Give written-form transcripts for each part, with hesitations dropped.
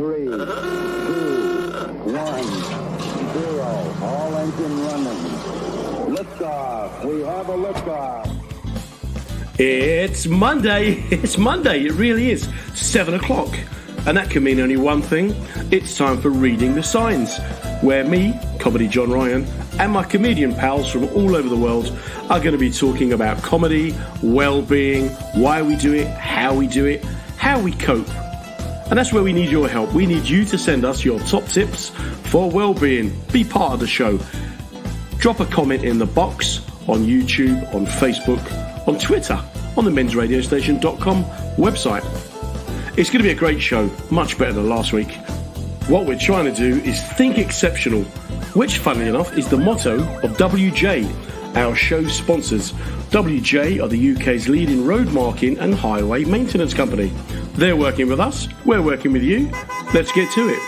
3, 2, 1, 0. All engine running. Liftoff. We have a liftoff. It's Monday. It's Monday. It really is. 7 o'clock. And that can mean only one thing. It's time for Reading the Signs, where me, Comedy John Ryan, and my comedian pals from all over the world are going to be talking about comedy, well-being, why we do it, how we cope. And that's where we need your help. We need you to send us your top tips for well-being. Be part of the show. Drop a comment in the box on YouTube, on Facebook, on Twitter, on the mensradiostation.com website. It's going to be a great show, much better than last week. What we're trying to do is think exceptional, which, funnily enough, is the motto of WJ, our show sponsors. WJ are the UK's leading road marking and highway maintenance company. They're working with us, we're working with you. Let's get to it.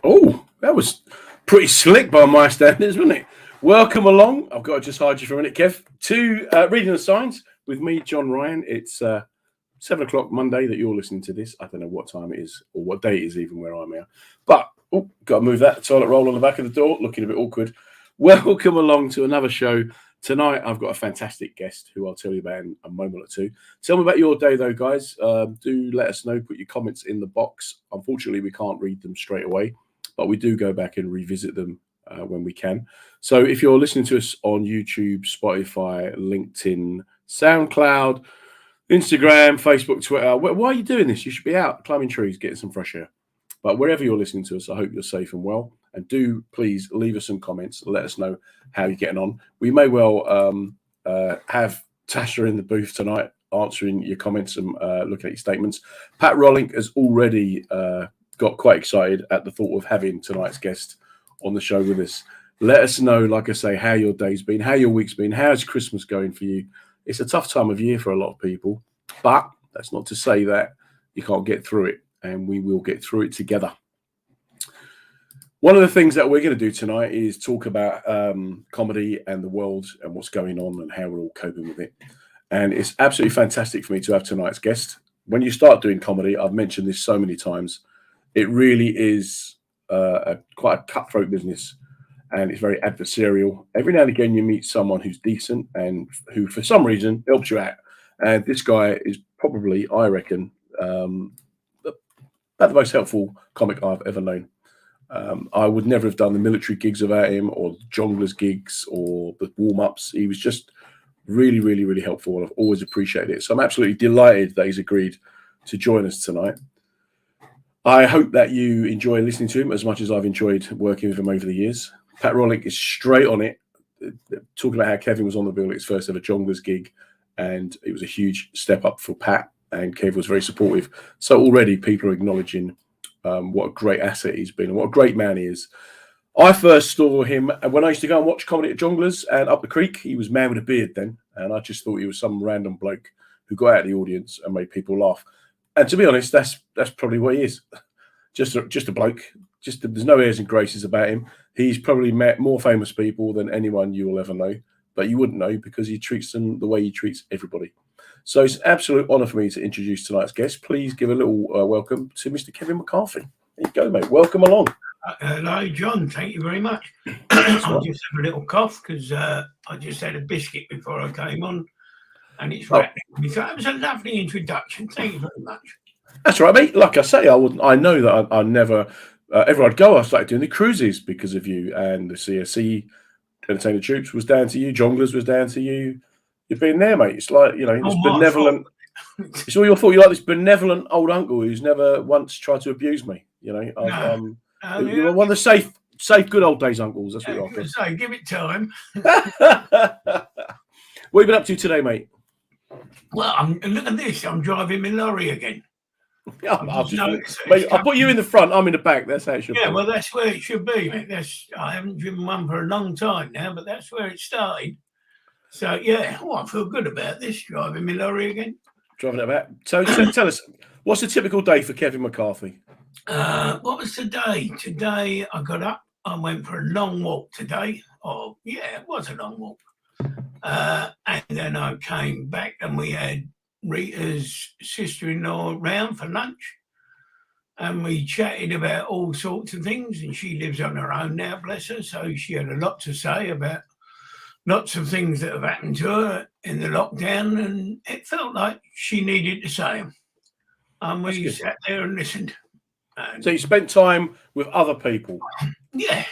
Oh, that was pretty slick by my standards, wasn't it? Welcome along. I've got to just hide you for a minute, Kev, to Reading the Signs with me, John Ryan. It's 7 o'clock Monday that you're listening to this. I don't know what time it is or what day it is even where I'm here. But, got to move that toilet roll on the back of the door, looking a bit awkward. Welcome along to another show. Tonight, I've got a fantastic guest who I'll tell you about in a moment or two. Tell me about your day, though, guys. Do let us know. Put your comments in the box. Unfortunately, we can't read them straight away, but we do go back and revisit them when we can. So if you're listening to us on YouTube, Spotify, LinkedIn, SoundCloud, Instagram, Facebook, Twitter, why are you doing this? You should be out climbing trees, getting some fresh air. But wherever you're listening to us, I hope you're safe and well. And do please leave us some comments. Let us know how you're getting on. We may well have Tasha in the booth tonight answering your comments and looking at your statements. Pat Rolling has already got quite excited at the thought of having tonight's guest on the show with us. Let us know, like I say, how your day's been, how your week's been, how's Christmas going for you. It's a tough time of year for a lot of people, but that's not to say that you can't get through it, and we will get through it together. One of the things that we're going to do tonight is talk about comedy and the world and what's going on and how we're all coping with it. And it's absolutely fantastic for me to have tonight's guest. When you start doing comedy, I've mentioned this so many times, it really is quite a cutthroat business, and it's very adversarial. Every now and again, you meet someone who's decent and who, for some reason, helps you out. And this guy is probably, I reckon, about the most helpful comic I've ever known. I would never have done the military gigs without him, or the jonglers gigs, or the warm-ups. He was just really, really, really helpful, and I've always appreciated it. So I'm absolutely delighted that he's agreed to join us tonight. I hope that you enjoy listening to him as much as I've enjoyed working with him over the years. Pat Rollick is straight on it, talking about how Kevin was on the bill at his first ever jonglers gig, and it was a huge step up for Pat, and Kev was very supportive. So already people are acknowledging what a great asset he's been and what a great man he is. I first saw him when I used to go and watch comedy at Jonglers and up the creek. He was man with a beard then, and I just thought he was some random bloke who got out of the audience and made people laugh. And to be honest, that's probably what he is. Just a bloke. There's no airs and graces about him. He's probably met more famous people than anyone you will ever know, but you wouldn't know because he treats them the way he treats everybody. So it's an absolute honour for me to introduce tonight's guest. Please give a little welcome to Mr. Kevin Mccarthy. There you go, mate. Welcome along. Hello, John. Thank you very much. I just have a little cough because I just had a biscuit before I came on, and it's rattling me. So that was a lovely introduction. Thank you very much. That's right, mate. Like I say, I know that I never. Ever I'd go, I started doing the cruises because of you, and the CSC Entertainment Troops was down to you. Jonglers was down to you. You've been there, mate. It's like, this benevolent. It's all your fault. You're like this benevolent old uncle who's never once tried to abuse me. You're one of the safe, good old days uncles. That's what you're after. So give it time. What have you been up to today, mate? Well, look at this. I'm driving my lorry again. I'll put you in the front. I'm in the back. That's how it should be. Yeah, well, that's where it should be, mate. I haven't driven one for a long time now, but that's where it started. So, yeah, I feel good about this, driving my lorry again. Driving it about. So tell us, what's a typical day for Kevin Mccarthy? What was today? Today, I got up. I went for a long walk today. Oh, yeah, it was a long walk. And then I came back and we had Rita's sister-in-law round for lunch, and we chatted about all sorts of things, and she lives on her own now, bless her, so she had a lot to say about lots of things that have happened to her in the lockdown, and it felt like she needed to say them. And we sat there and listened. And so you spent time with other people. Yeah.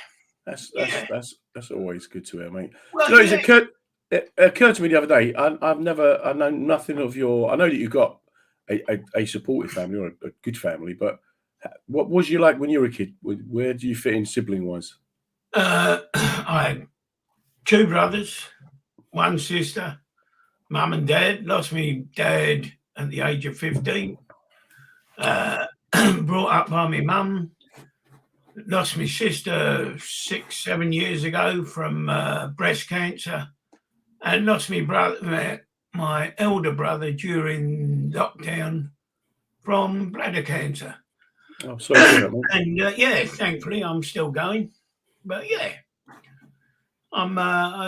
That's always good to hear, mate. Well, No, it occurred to me the other day. I know nothing of your. I know that you've got a supportive family or a good family, but what was you like when you were a kid? Where do you fit in sibling wise? I had 2 brothers, 1 sister, mum and dad. Lost me dad at the age of 15. Brought up by my mum. Lost my sister 6-7 years ago from breast cancer, and lost my elder brother during lockdown from bladder cancer. Oh, sorry to hear that, mate. And thankfully I'm still going. But yeah, I'm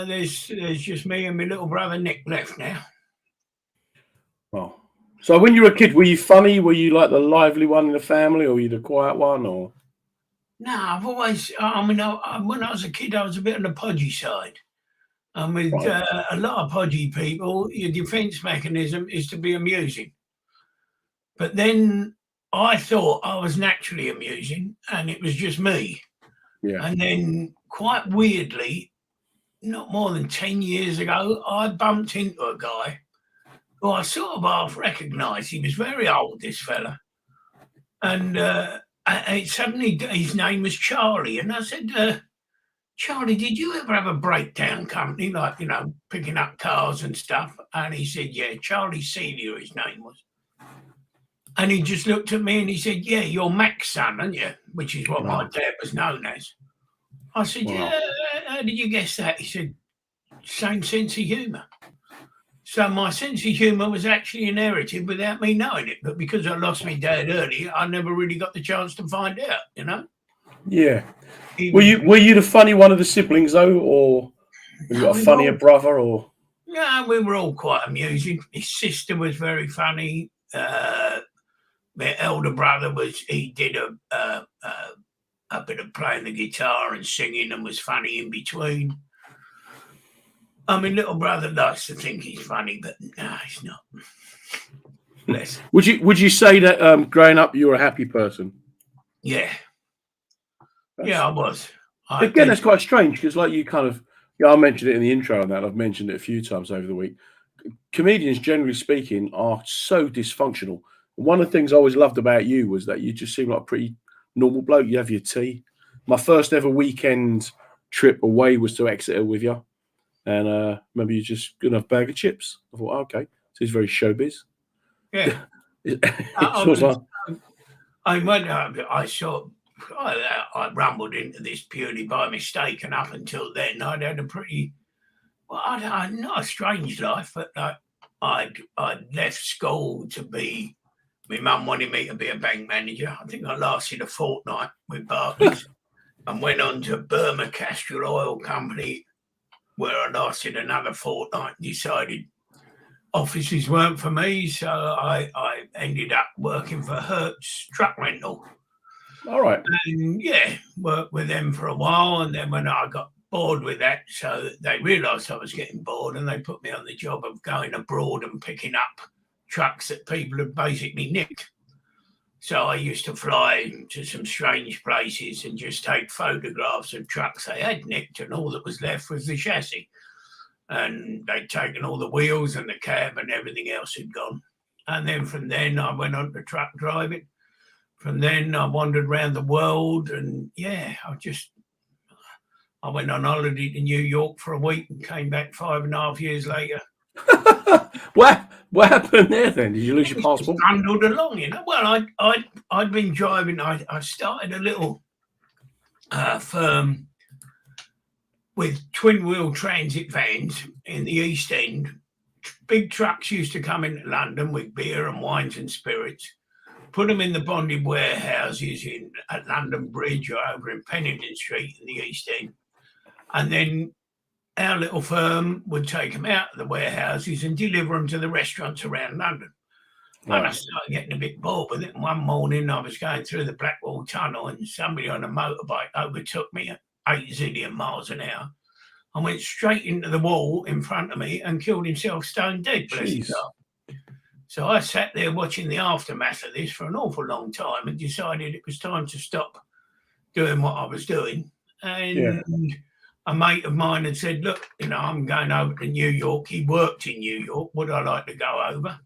there's just me and my little brother Nick left now. Oh, so when you were a kid, were you funny? Were you like the lively one in the family, or were you the quiet one? Or No, I've always. when I was a kid, I was a bit on the podgy side. And with Right. a lot of podgy people, your defence mechanism is to be amusing. But then I thought I was naturally amusing, and it was just me. Yeah. And then, quite weirdly, not more than 10 years ago, I bumped into a guy who I sort of half recognised. He was very old, this fella. And suddenly his name was Charlie. And I said, Charlie, did you ever have a breakdown company, like, picking up cars and stuff? And he said, yeah, Charlie Senior, his name was. And he just looked at me and he said, yeah, you're Mac's son, aren't you? Which is what my dad was known as. I said, yeah, how did you guess that? He said, same sense of humour. So my sense of humour was actually inherited without me knowing it. But because I lost my dad early, I never really got the chance to find out, Yeah. Were you the funny one of the siblings though, or have you got a funnier brother? Or yeah, we were all quite amusing. His sister was very funny. My elder brother he did a bit of playing the guitar and singing and was funny in between. I mean, little brother likes to think he's funny, but no, he's not. Bless. Would you say that growing up you were a happy person? Yeah. Yeah, I was. Again, that's quite strange because, like you kind of, I mentioned it in the intro and that I've mentioned it a few times over the week. Comedians, generally speaking, are so dysfunctional. One of the things I always loved about you was that you just seemed like a pretty normal bloke. You have your tea. My first ever weekend trip away was to Exeter with you. And maybe you're just going to have a bag of chips. I thought, okay, so he's very showbiz. Yeah. I rumbled into this purely by mistake, and up until then, I'd had a pretty, I'd not a strange life, but I'd left school to be. My mum wanted me to be a bank manager. I think I lasted a fortnight with Barclays, and went on to Burma Castrol Oil Company, where I lasted another fortnight and decided offices weren't for me. So I ended up working for Hertz Truck Rental. All right. And worked with them for a while. And then when I got bored with that, so they realised I was getting bored and they put me on the job of going abroad and picking up trucks that people had basically nicked. So I used to fly to some strange places and just take photographs of trucks they had nicked, and all that was left was the chassis. And they'd taken all the wheels and the cab and everything else had gone. And then from then I went on to truck driving. From then I wandered around the world, and I went on holiday to New York for a week and came back 5.5 years later. What happened there then? Did you lose your passport? Bundled along, Well, I'd been driving. I started a little firm with twin wheel transit vans in the East End. Big trucks used to come into London with beer and wines and spirits, put them in the bonded warehouses at London Bridge or over in Pennington Street in the East End, and then our little firm would take them out of the warehouses and deliver them to the restaurants around London. And I started getting a bit bored with it. And one morning I was going through the Blackwall Tunnel and somebody on a motorbike overtook me at 8 zillion miles an hour and went straight into the wall in front of me and killed himself stone dead. Bless his heart. So I sat there watching the aftermath of this for an awful long time and decided it was time to stop doing what I was doing. And a mate of mine had said, look, I'm going over to New York. He worked in New York. Would I like to go over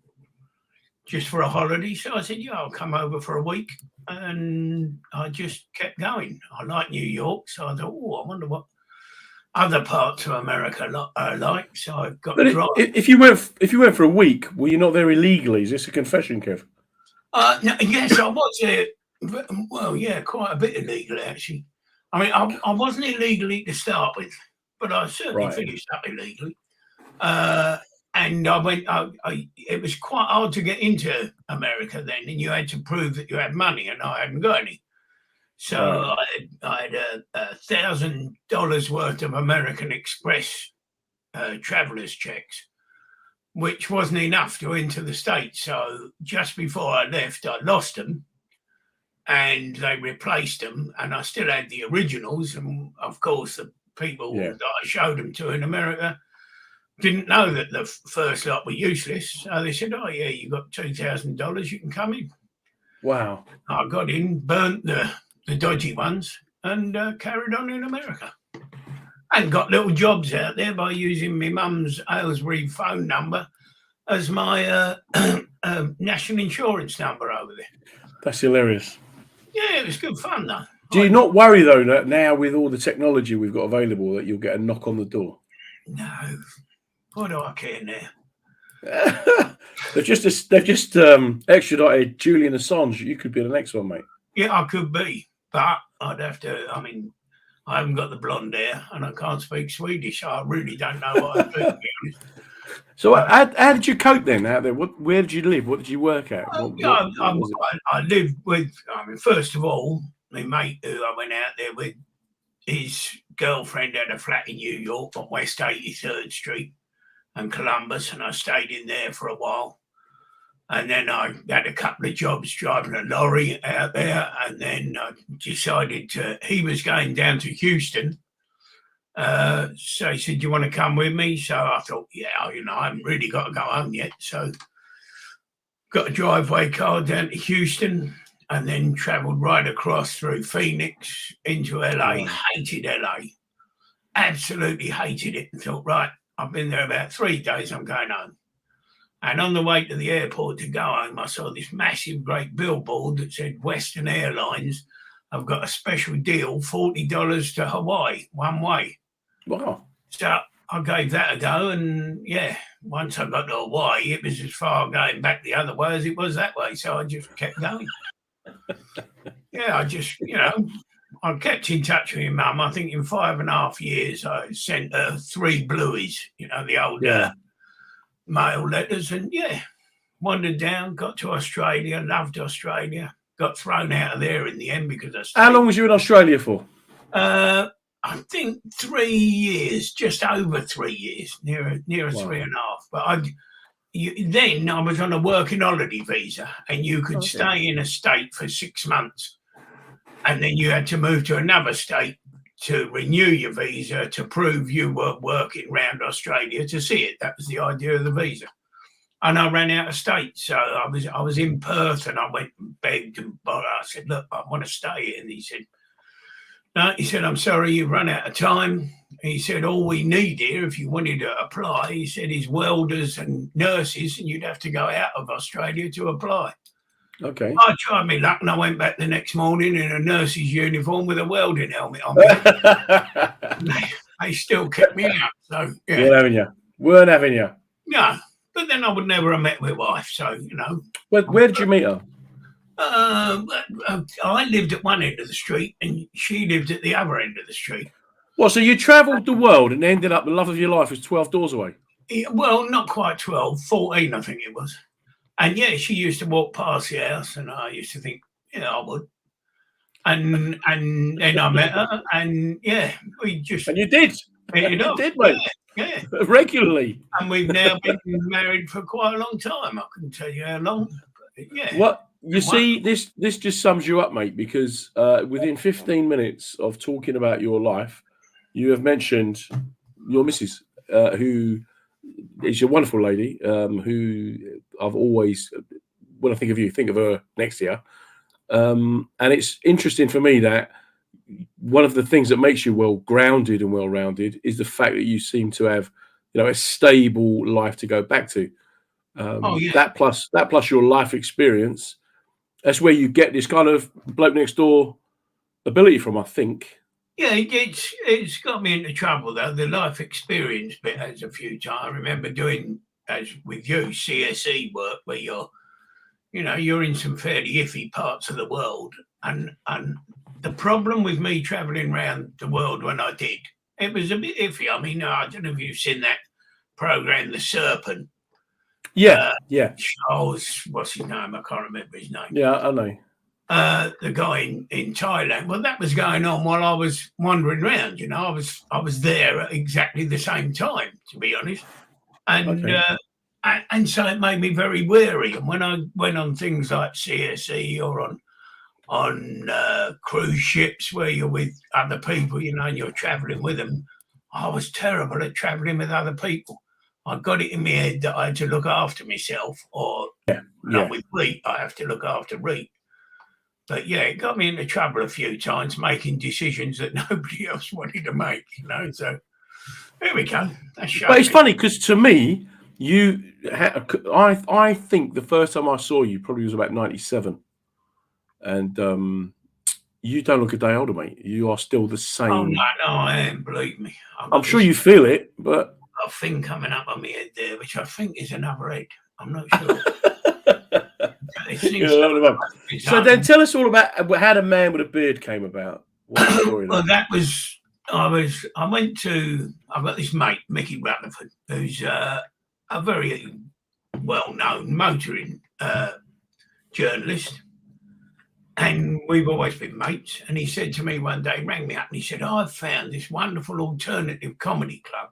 just for a holiday? So I said, yeah, I'll come over for a week. And I just kept going. I like New York. So I thought, I wonder what other parts of America are like. So I got to drive. If you went for a week, were you not there illegally? Is this a confession, Kev? No, yes, I was there. Well, yeah, quite a bit illegally, actually. I mean, I wasn't illegally to start with, but I certainly finished up illegally. And I went, it was quite hard to get into America then, and you had to prove that you had money, and I hadn't got any. So I had $1,000 worth of American Express travelers checks, which wasn't enough to enter the States. So just before I left, I lost them. And they replaced them, and I still had the originals. And of course, the people that I showed them to in America didn't know that the first lot were useless. So they said, "Oh yeah, you got $2,000. You can come in." Wow! I got in, burnt the dodgy ones, and carried on in America. And got little jobs out there by using my mum's Aylesbury phone number as my national insurance number over there. That's hilarious. Yeah, it was good fun, though. Do you not worry, though, that now with all the technology we've got available that you'll get a knock on the door? No. What do I care now? They've just extradited Julian Assange. You could be the next one, mate. Yeah, I could be. But I'd have to, I haven't got the blonde hair and I can't speak Swedish. So I really don't know what I'd do, to be honest. So how did you cope then out there? Where did you live? What did you work at? I lived with, first of all, my mate who I went out there with, his girlfriend had a flat in New York on West 83rd Street and Columbus, and I stayed in there for a while. And then I had a couple of jobs driving a lorry out there, and then I decided he was going down to Houston. So he said, "Do you want to come with me?" So I thought, yeah, I haven't really got to go home yet. So got a driveway car down to Houston and then travelled right across through Phoenix into LA. Hated LA. Absolutely hated it. And thought, right, I've been there about 3 days, I'm going home. And on the way to the airport to go home, I saw this massive great billboard that said Western Airlines have got a special deal, $40 to Hawaii, one way. Wow. So I gave that a go, and once I got to Hawaii, it was as far going back the other way as it was that way. So I just kept going. I just, I kept in touch with my mum. I think in 5.5 years, I sent her 3 blueies, the old mail letters, and wandered down, got to Australia, loved Australia, got thrown out of there in the end because I stayed. How long was you in Australia for? I think 3 years, just over 3 years, near 3.5. But then I was on a working holiday visa, and you could stay in a state for 6 months, and then you had to move to another state to renew your visa to prove you were working around Australia to see it. That was the idea of the visa. And I ran out of state, so I was in Perth, and I went and begged and borrowed. I said, "Look, I want to stay here," and he said, "No," he said, "I'm sorry, you've run out of time." He said, "All we need here, if you wanted to apply," he said, "is welders and nurses, and you'd have to go out of Australia to apply." Okay. I tried my luck, and I went back the next morning in a nurse's uniform with a welding helmet on me. They still kept me out. So Weren't having you. No, but then I would never have met my wife. So Where did you meet her? I lived at one end of the street, and she lived at the other end of the street. Well, so you travelled the world and ended up the love of your life was 12 doors away. Well, not quite 12, 14, I think it was. And she used to walk past the house, and I used to think, I would. And then I met her, and we just. And you did. You know, did, mate. yeah. Regularly. And we've now been married for quite a long time. I couldn't tell you how long. But yeah. What you see, this just sums you up, mate, because within 15 minutes of talking about your life, you have mentioned your missus, who is a wonderful lady, who I've always, when I think of you, think of her next year. And it's interesting for me that one of the things that makes you well grounded and well rounded is the fact that you seem to have, a stable life to go back to. That plus your life experience. That's where you get this kind of bloke next door ability from, I think. Yeah, it's got me into trouble though. The life experience bit has a few times. I remember doing, as with you, CSE work where you're in some fairly iffy parts of the world, and the problem with me travelling around the world when I did, it was a bit iffy. I mean, I don't know if you've seen that program, The Serpent. Yeah. Charles, what's his name? I can't remember his name. Yeah, I know. The guy in Thailand. Well, that was going on while I was wandering around. I was there at exactly the same time, to be honest, and and so it made me very wary. And when I went on things like CSE or on cruise ships where you're with other people, and you're travelling with them, I was terrible at travelling with other people. I got it in my head that I had to look after myself, or with Reet, I have to look after Reet. But yeah, it got me into trouble a few times, making decisions that nobody else wanted to make. So here we go. But it's funny because to me, I think the first time I saw you probably was about 97, and you don't look a day older, mate. You are still the same. Oh no, I am. Believe me, I'm sure you feel it, but a thing coming up on my head there, which I think is another head. I'm not sure. So then tell us all about how the man with a beard came about. Well, that was, I've got this mate, Mickey Rutherford, who's a very well-known motoring journalist, and we've always been mates. And he said to me one day, rang me up and he said, I've found this wonderful alternative comedy club.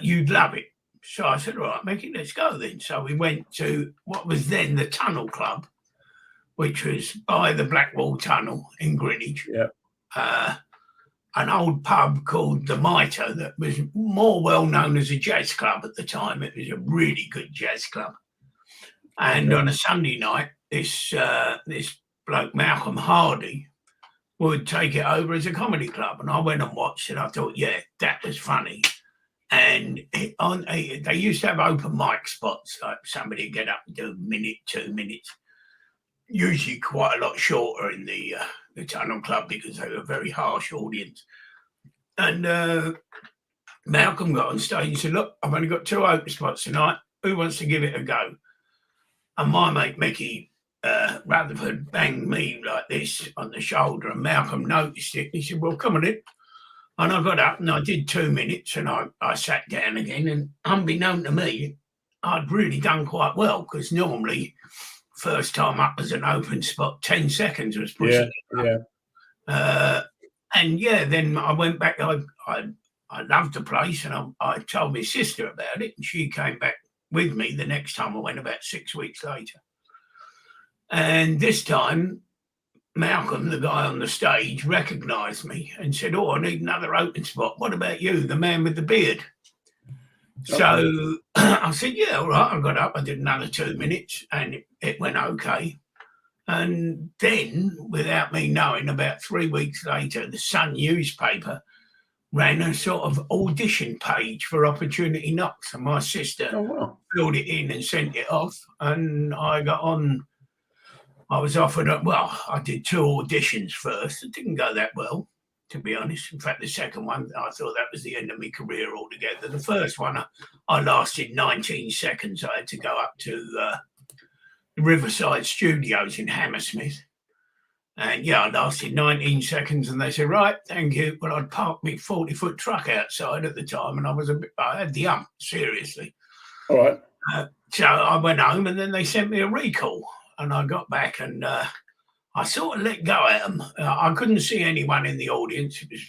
You'd love it. So I said, all right, Mickey, let's go then. So we went to what was then the Tunnel Club, which was by the Blackwall Tunnel in Greenwich. Yeah. An old pub called the Mitre that was more well known as a jazz club at the time. It was a really good jazz club. And on a Sunday night, this bloke, Malcolm Hardy, would take it over as a comedy club. And I went and watched it. I thought, yeah, that was funny. And they used to have open mic spots, like somebody would get up and do a minute, 2 minutes, usually quite a lot shorter in the Tunnel Club because they were a very harsh audience. And Malcolm got on stage and said, look, I've only got 2 open spots tonight. Who wants to give it a go? And my mate, Mickey Rutherford, banged me like this on the shoulder, and Malcolm noticed it. He said, well, come on in. And I got up and I did 2 minutes and I sat down again, and unbeknown to me, I'd really done quite well because normally first time up as an open spot, 10 seconds was pushing it up. And then I went back. I loved the place, and I told my sister about it, and she came back with me the next time I went about 6 weeks later. And this time, Malcolm, the guy on the stage, recognised me and said, oh, I need another open spot. What about you, the man with the beard? Okay. So I said, yeah, all right. I got up, I did another 2 minutes, and it went okay. And then, without me knowing, about 3 weeks later, the Sun newspaper ran a sort of audition page for Opportunity Knocks, and my sister filled it in and sent it off, and I got on. I was offered, I did 2 auditions first. It didn't go that well, to be honest. In fact, the second one, I thought that was the end of my career altogether. The first one, I lasted 19 seconds. I had to go up to the Riverside Studios in Hammersmith. And I lasted 19 seconds, and they said, right, thank you. But I'd parked my 40-foot truck outside at the time, and I had the seriously. All right. So I went home, and then they sent me a recall. And I got back and I sort of let go at them. I couldn't see anyone in the audience. It was,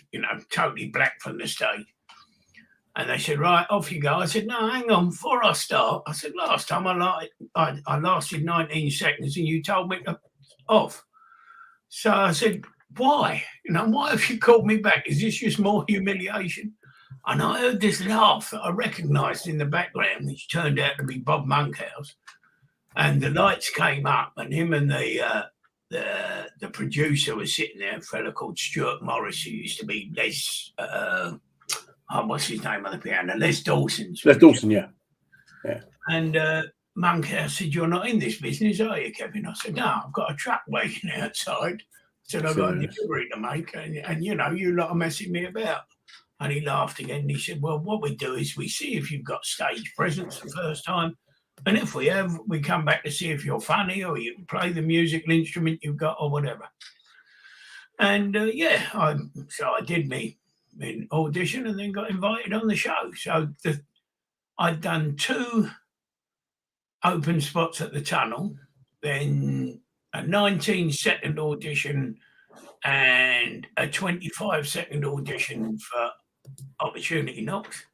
totally black from the stage. And they said, right, off you go. I said, no, hang on, before I start. I said, last time I lasted 19 seconds and you told me to off. So I said, why? Why have you called me back? Is this just more humiliation? And I heard this laugh that I recognised in the background, which turned out to be Bob Monkhouse. And the lights came up, and him and the producer was sitting there, a fellow called Stuart Morris, who used to be Les, what's his name on the piano? Les Dawson. Les Dawson, yeah. And Monkhouse said, you're not in this business, are you, Kevin? I said, no, I've got a truck waiting outside. I said, I've got a delivery to make, and you lot are messing me about. And he laughed again, and he said, well, what we do is we see if you've got stage presence the first time, and if we have, we come back to see if you're funny or you can play the musical instrument you've got or whatever. And so I did me audition and then got invited on the show. So I'd done 2 open spots at the Tunnel, then a 19-second audition and a 25-second audition for Opportunity Knocks,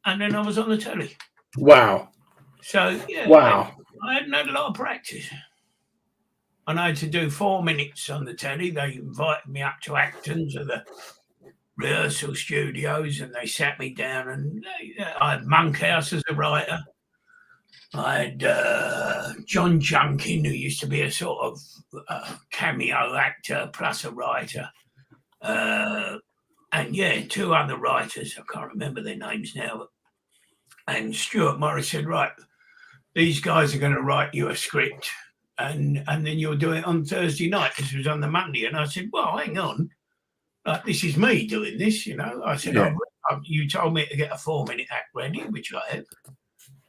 and then I was on the telly. Wow. So, yeah. Wow. I hadn't had a lot of practice. And I had to do 4 minutes on the telly. They invited me up to Acton, to the rehearsal studios, and they sat me down, and I had Monkhouse as a writer. I had John Junkin, who used to be a sort of cameo actor plus a writer. And 2 other writers. I can't remember their names now. And Stuart Morris said, right, these guys are going to write you a script and then you'll do it on Thursday night. This was on the Monday. And I said, well, hang on. This is me doing this, I said, you told me to get a 4-minute act ready, which I have.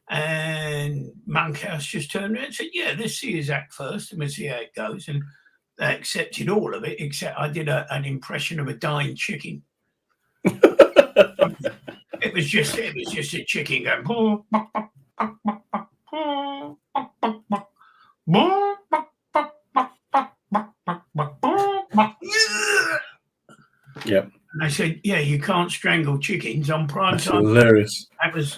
And Monkhouse just turned around and said, yeah, let's see his act first and we'll see how it goes. And they accepted all of it, except I did an impression of a dying chicken. It was just a chicken going. Yep. And I said, yeah, you can't strangle chickens on prime time. Hilarious. That was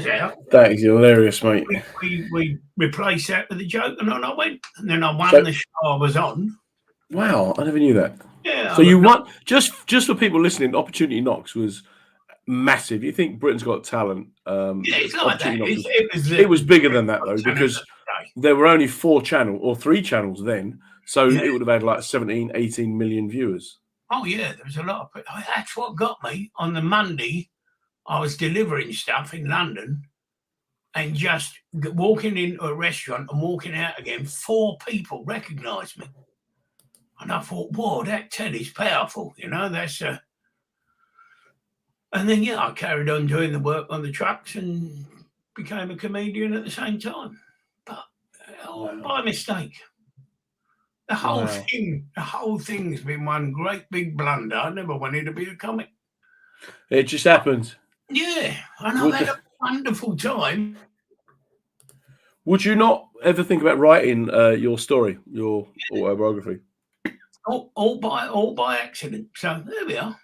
out. That is hilarious, mate. We replaced that with a joke, and on I went. And then I won the show I was on. Wow, I never knew that. Yeah. So you won, just for people listening, Opportunity Knocks was massive. You think Britain's Got Talent? It's like that. It was bigger than that, though, because there were only 4 channels or 3 channels then. So it would have had like 17, 18 million viewers. Oh, yeah, there was a lot of... That's what got me. On the Monday, I was delivering stuff in London and just walking into a restaurant and walking out again, 4 people recognised me. And I thought, whoa, that telly's powerful, that's... And then, I carried on doing the work on the trucks and became a comedian at the same time. But by mistake. The whole thing's been one great big blunder. I never wanted to be a comic. It just happened. Yeah, and I've had a wonderful time. Would you not ever think about writing your story, your autobiography? All by accident. So there we are.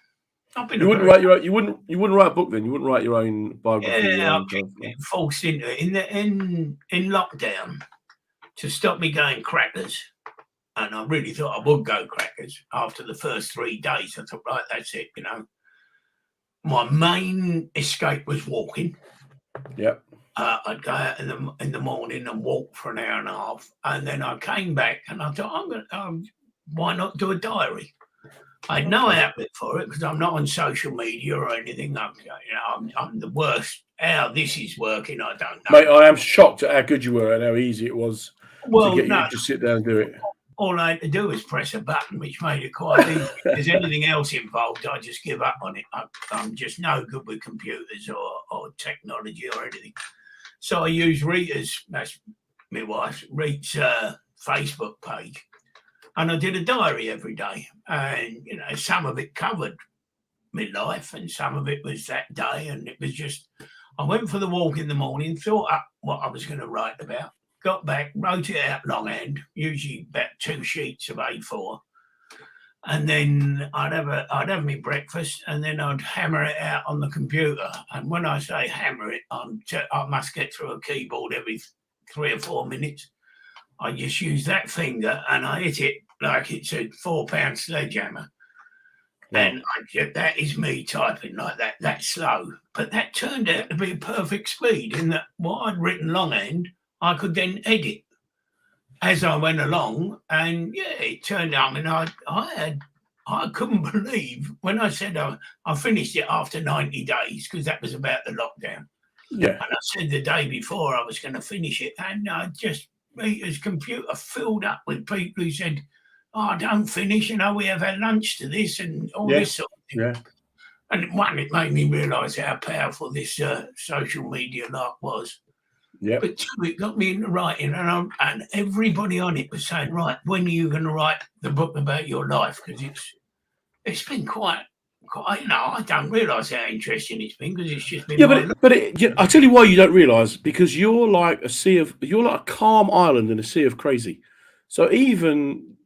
You wouldn't write your own, you wouldn't write a book then. You wouldn't write your own biography. Yeah, I've been forced into it in lockdown to stop me going crackers. And I really thought I would go crackers after the first 3 days. I thought, right, that's it, My main escape was walking. Yep. I'd go out in the morning and walk for an hour and a half. And then I came back and I thought, why not do a diary? I had no outlet for it because I'm not on social media or anything. I'm the worst. How this is working, I don't know. Mate, I am shocked at how good you were and how easy it was to get you to just sit down and do it. All I had to do was press a button, which made it quite easy. If there's anything else involved, I just give up on it. I'm just no good with computers or technology or anything. So I use Rita's, that's my wife, Rita's Facebook page. And I did a diary every day. And, some of it covered my life and some of it was that day. And it was just, I went for the walk in the morning, thought up what I was going to write about. Got back, wrote it out longhand, usually about 2 sheets of A4, And then I'd have my breakfast, and then I'd hammer it out on the computer. And when I say hammer it, I must get through a keyboard every 3 or 4 minutes. I just use that finger and I hit it like it's a 4-pound sledgehammer. Wow. And that is me typing like that slow. But that turned out to be a perfect speed in that what I'd written longhand, I could then edit as I went along. And yeah, it turned out, I mean, I couldn't believe when I said I finished it after 90 days, because that was about the lockdown. Yeah. And I said the day before I was going to finish it, and his computer filled up with people who said, "Oh, don't finish, we have had lunch to this," and all this sort of thing. Yeah. And it made me realise how powerful this social media lark was. Yeah. But two, it got me into writing, and everybody on it was saying, "Right, when are you going to write the book about your life?" Because it's been quite, I don't realise how interesting it's been, because it's just been. Yeah, I tell you why you don't realise, because you're like a calm island in a sea of crazy. So even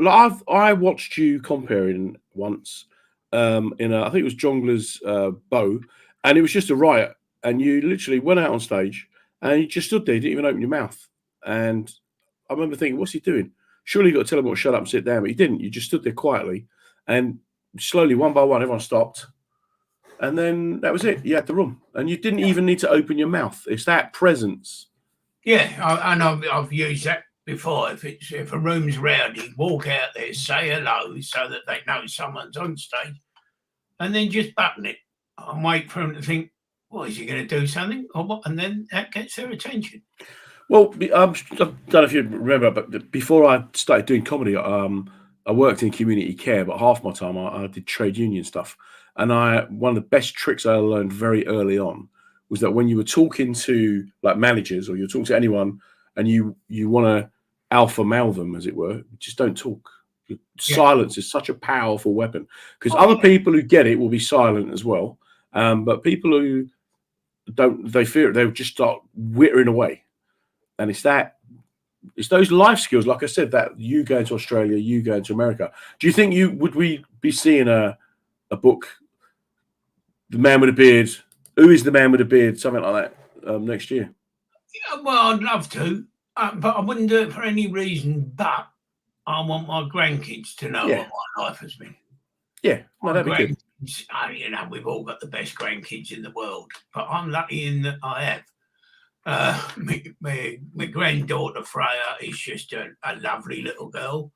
like I watched you comparing once I think it was Jongler's bow, and it was just a riot, and you literally went out on stage and you just stood there, you didn't even open your mouth. And I remember thinking, what's he doing? Surely you got to tell him to shut up and sit down, but he didn't. You just stood there quietly, and slowly, one by one, everyone stopped. And then that was it. You had the room, and you didn't even need to open your mouth. It's that presence. Yeah, I've used that before. If a room's rowdy, walk out there, say hello, so that they know someone's on stage, and then just button it and wait for them to think, "Well, is he going to do something or what?" And then that gets their attention. Well, I don't know if you remember, but before I started doing comedy, I worked in community care, but half my time I did trade union stuff. And one of the best tricks I learned very early on was that when you were talking to like managers, or you're talking to anyone, and you want to alpha male them, as it were, just don't talk. Silence is such a powerful weapon, because other people who get it will be silent as well. But people who don't, they fear it, they'll just start wittering away. And it's those life skills, like I said, that you going to Australia, you going to America. Do you think would we be seeing a book, The Man with a Beard? Who is the man with a beard? Something like that next year. Yeah, well, I'd love to, but I wouldn't do it for any reason. But I want my grandkids to know what my life has been. Yeah, no, that'd be good. We've all got the best grandkids in the world, but I'm lucky in that I have. My granddaughter Freya is just a lovely little girl,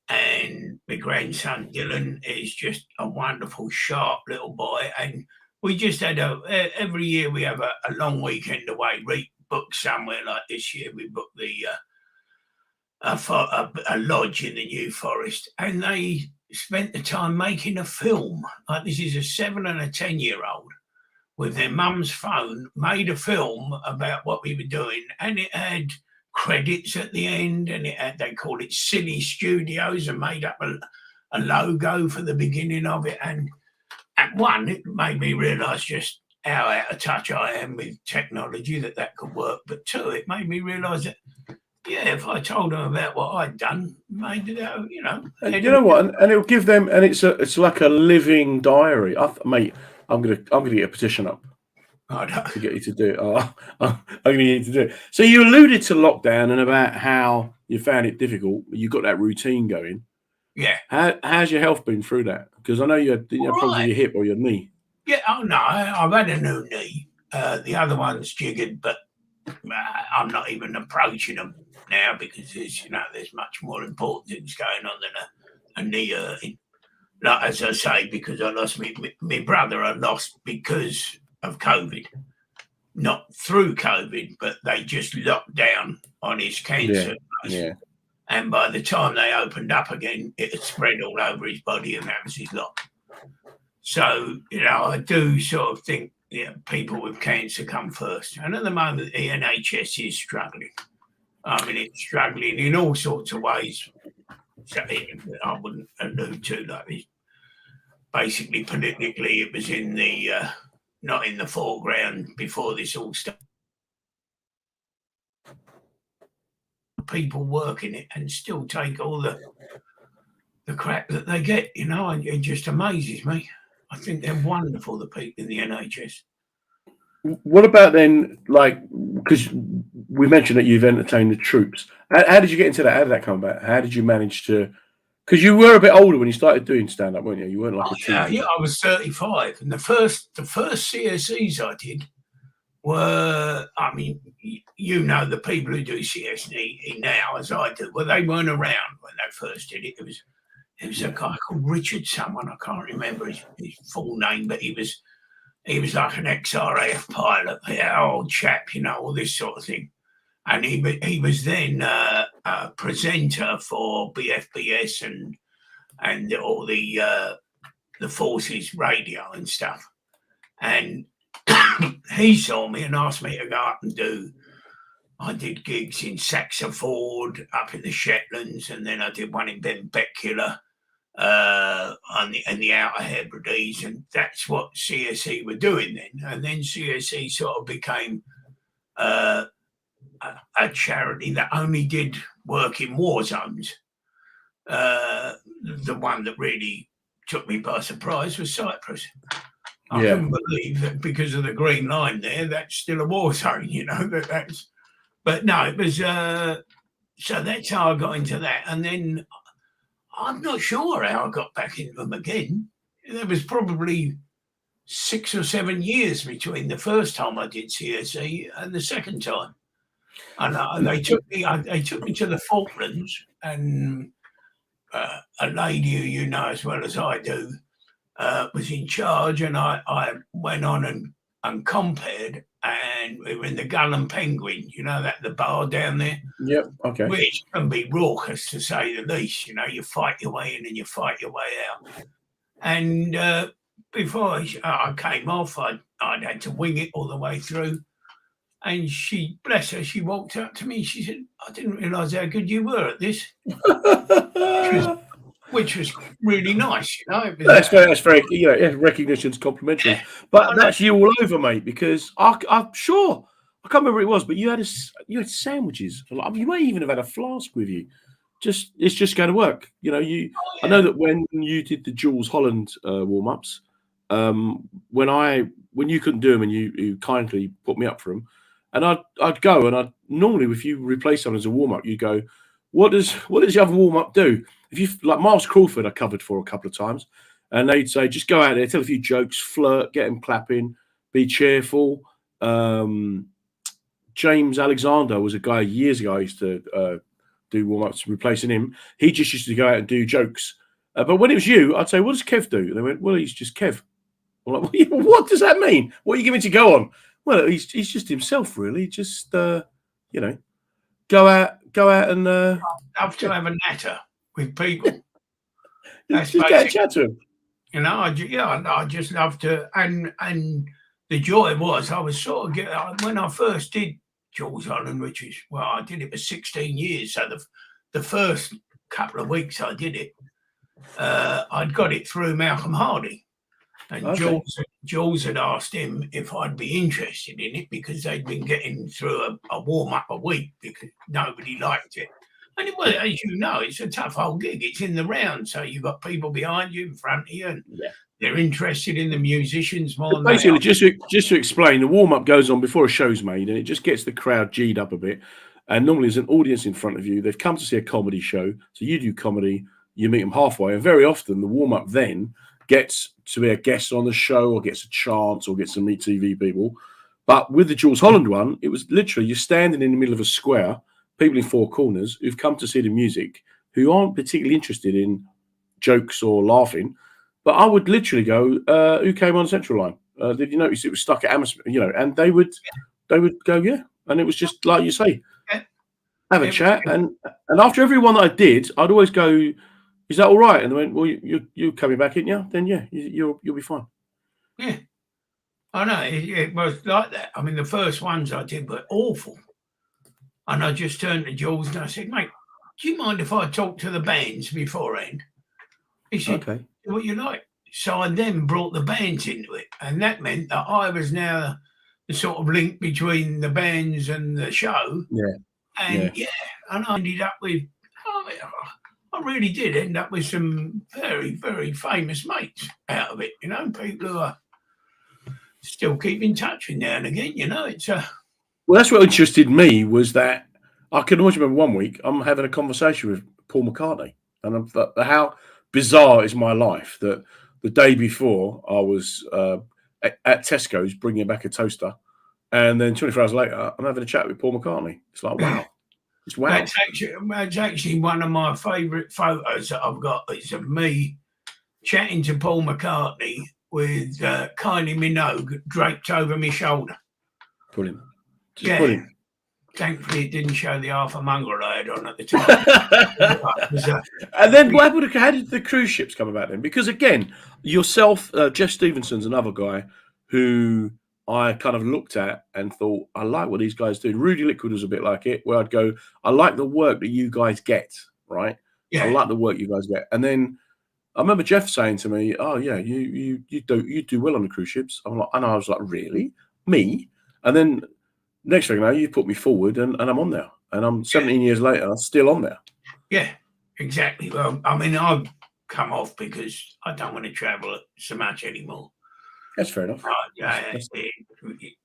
and my grandson Dylan is just a wonderful, sharp little boy. And we just had every year we have a long weekend away, booked somewhere. Like this year, we booked a lodge in the New Forest, and they spent the time making a film. Like, this is a 7 and a 10-year-old with their mum's phone, made a film about what we were doing, and it had credits at the end, and they called it Silly Studios, and made up a logo for the beginning of it. And at one, it made me realise just how out of touch I am with technology, that could work. But two, it made me realise that, if I told them about what I'd done, maybe that, And you know what? And it'll give them, and it's like a living diary. Mate, I'm gonna get a petition up to get you to do it. I'm gonna need you to do it. So you alluded to lockdown and about how you found it difficult. You got that routine going. Yeah. How's your health been through that? Because I know you had problems with your hip or your knee. Yeah. Oh no, I've had a new knee. The other one's jiggered, but I'm not even approaching them now, because there's much more important things going on than a knee hurting. Like, as I say, because I lost my brother, I lost because of COVID, not through COVID, but they just locked down on his cancer. Yeah. And by the time they opened up again, it had spread all over his body, and that was his lot. So, I do sort of think people with cancer come first. And at the moment, the NHS is struggling. I mean, it's struggling in all sorts of ways. So I wouldn't allude to, like this. Basically, politically, it was in the not in the foreground before this all started. People working it and still take all the crap that they get, and it just amazes me. I think they're wonderful, the people in the NHS. What about then, like, because we mentioned that you've entertained the troops. How did you get into that? How did that come about? How did you manage to? Because you were a bit older when you started doing stand-up, weren't you? You weren't like a teenager. Yeah, I was 35, and the first CSEs I did were, I mean, the people who do CSE now, as I do, well, they weren't around when they first did it. It was a guy called Richard someone. I can't remember his full name, but he was like an ex-RAF pilot, old chap, all this sort of thing. And he was then a presenter for BFBS and all the forces radio and stuff. And he saw me and asked me to go up and I did gigs in Saxford, up in the Shetlands, and then I did one in Benbecula in the Outer Hebrides, and that's what CSE were doing then. And then CSE sort of became a charity that only did work in war zones. The one that really took me by surprise was Cyprus. I couldn't believe that because of the green line there, that's still a war zone, but no, it was, so that's how I got into that. And then I'm not sure how I got back into them again. There was probably 6 or 7 years between the first time I did CSE and the second time. And they took me to the Falklands, and a lady who you know as well as I do was in charge, and I went on and compared, and we were in the Gull and Penguin, the bar down there. Yep, okay. Which can be raucous, to say the least. You fight your way in and you fight your way out. And before I came off, I'd had to wing it all the way through. And she, bless her, she walked up to me. She said, "I didn't realise how good you were at this," which was really nice. That's very, recognition's complimentary. Yeah. But that's you all over, mate. Because I'm sure I can't remember what it was, but you had sandwiches. You may even have had a flask with you. It's just going to work. I know that when you did the Jules Holland warm ups, when you couldn't do them and you kindly put me up for them. And I'd go, and normally, if you replace someone as a warm up, you go, what does the other warm up do? If you like Miles Crawford, I covered for a couple of times, and they'd say, just go out there, tell a few jokes, flirt, get them clapping, be cheerful. James Alexander was a guy years ago I used to do warm ups, replacing him. He just used to go out and do jokes. But when it was you, I'd say, what does Kev do? And they went, well, he's just Kev. I'm like, what does that mean? What are you giving to go on? Well, he's just himself, really. Just go out and. I love to have a natter with people. Just get a chat to him. I just love to, and the joy was I was sort of when I first did Jules Holland, which is I did it for 16 years. So the first couple of weeks I did it, I'd got it through Malcolm Hardy. And okay. Jules had asked him if I'd be interested in it because they'd been getting through a warm-up a week because nobody liked it. And it was, as you know, it's a tough old gig. It's in the round, so you've got people behind you, in front of you, and they're interested in the musicians more than basically, just to explain, the warm-up goes on before a show's made, and it just gets the crowd G'd up a bit. And normally there's an audience in front of you. They've come to see a comedy show, so you do comedy, you meet them halfway, and very often the warm-up then gets to be a guest on the show or gets a chance or gets to meet TV people. But with the Jules Holland one, it was literally you're standing in the middle of a square, people in four corners who've come to see the music, who aren't particularly interested in jokes or laughing. But I would literally go, who came on Central Line? Did you notice it was stuck at Hammersmith? And they would go, yeah. And it was just like you say, have a chat. And after every one that I did, I'd always go, is that all right? And they went, well, you're coming back in, yeah? Then, yeah, you'll be fine. Yeah. I know. It was like that. I mean, the first ones I did were awful. And I just turned to Jules and I said, mate, do you mind if I talk to the bands beforehand? He said, okay. Do what you like. So I then brought the bands into it. And that meant that I was now the sort of link between the bands and the show. Yeah. And and I ended up with... I really did end up with some very, very famous mates out of it. You know, people who are still keep in touch with now and again. You know, it's Well, that's what interested me was that I can always remember one week I'm having a conversation with Paul McCarthy, and how bizarre is my life that the day before I was at Tesco's bringing back a toaster, and then 24 hours later I'm having a chat with Paul McCartney. It's like wow, it's wow. That's actually one of my favourite photos that I've got. It's of me chatting to Paul McCartney with Kylie Minogue draped over my shoulder. Brilliant. Just brilliant. Thankfully, it didn't show the half a mongrel I had on at the time. And then how did the cruise ships come about then? Because again, yourself, Jeff Stevenson's another guy who I kind of looked at and thought, I like what these guys do. Rudy Liquid was a bit like it, where I'd go, I like the work that you guys get, right? Yeah. I like the work you guys get. And then I remember Jeff saying to me, oh yeah, you do well on the cruise ships. I'm like, and I was like, really? Me? And then next thing you know, you put me forward and I'm on there. And I'm 17 years later, still on there. Yeah, exactly. Well, I mean, I've come off because I don't want to travel so much anymore. That's fair enough.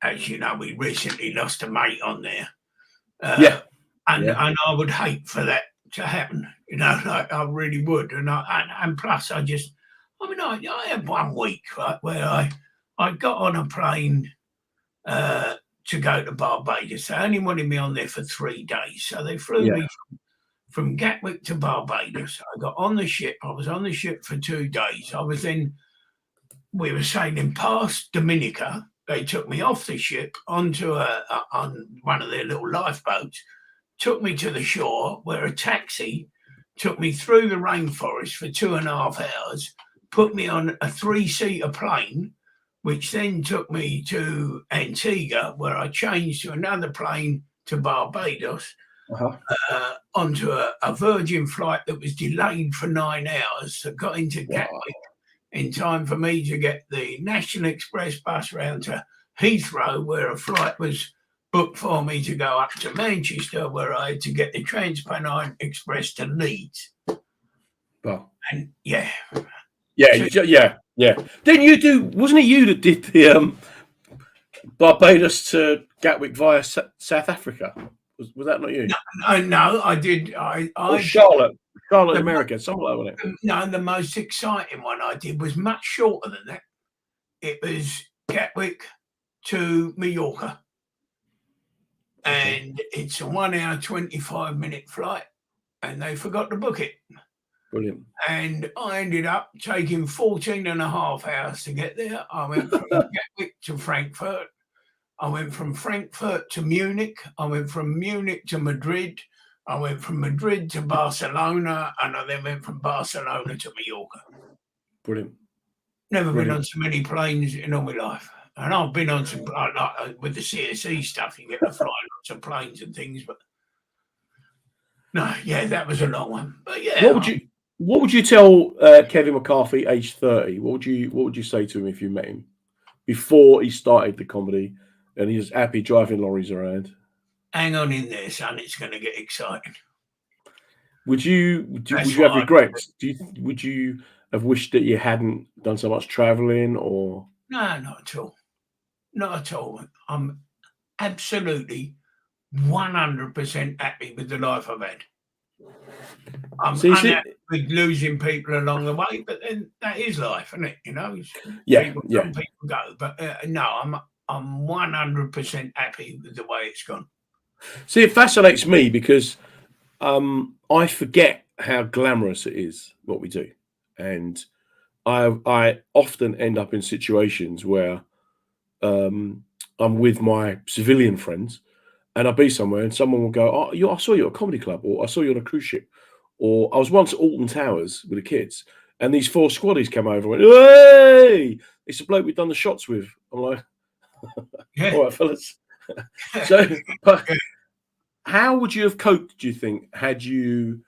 As you know, we recently lost a mate on there. And I would hate for that to happen. You know, like I really would. And plus, I had 1 week, right, where I got on a plane to go to Barbados. They only wanted me on there for 3 days. So they flew me from Gatwick to Barbados. I got on the ship. I was on the ship for 2 days. We were sailing past Dominica. They took me off the ship onto on one of their little lifeboats, took me to the shore where a taxi took me through the rainforest for 2.5 hours, put me on a 3-seater plane, which then took me to Antigua, where I changed to another plane to Barbados, onto a Virgin flight that was delayed for 9 hours. So got into Gatwick in time for me to get the National Express bus round to Heathrow, where a flight was booked for me to go up to Manchester, where I had to get the Transpennine Express to Leeds. Well, and yeah. Didn't you do? Wasn't it you that did the Barbados to Gatwick via South Africa? Was that not you? No, I did. Charlotte, America, something like that. No, the most exciting one I did was much shorter than that. It was Gatwick to Mallorca, and it's a 1 hour 25-minute flight, and they forgot to book it. Brilliant. And I ended up taking 14.5 hours to get there. I went from Gatwick to Frankfurt. I went from Frankfurt to Munich. I went from Munich to Madrid. I went from Madrid to Barcelona, and I then went from Barcelona to Mallorca. Brilliant. Never been on so many planes in all my life. And I've been on some, like, with the CSE stuff, you get to fly lots of planes and things, but no, that was a long one. But yeah. What would you tell Kevin McCarthy, age 30? What would you say to him if you met him before he started the comedy and he's happy driving lorries around? Hang on in there, son. It's going to get exciting. Would you have regrets? Would you have wished that you hadn't done so much traveling, or? No, not at all. Not at all. I'm absolutely 100% happy with the life I've had. I'm unhappy with losing people along the way, but then that is life, isn't it? You know, some people go, but no, I'm 100% happy with the way it's gone. See, it fascinates me because I forget how glamorous it is what we do, and I often end up in situations where I'm with my civilian friends, and I'll be somewhere, and someone will go, "Oh, I saw you at a comedy club," or "I saw you on a cruise ship," or "I was once at Alton Towers with the kids," and these 4 squaddies come over and went, "Hey, it's a bloke we've done the shots with." I'm like, "All right, fellas." So, but how would you have coped, do you think, had you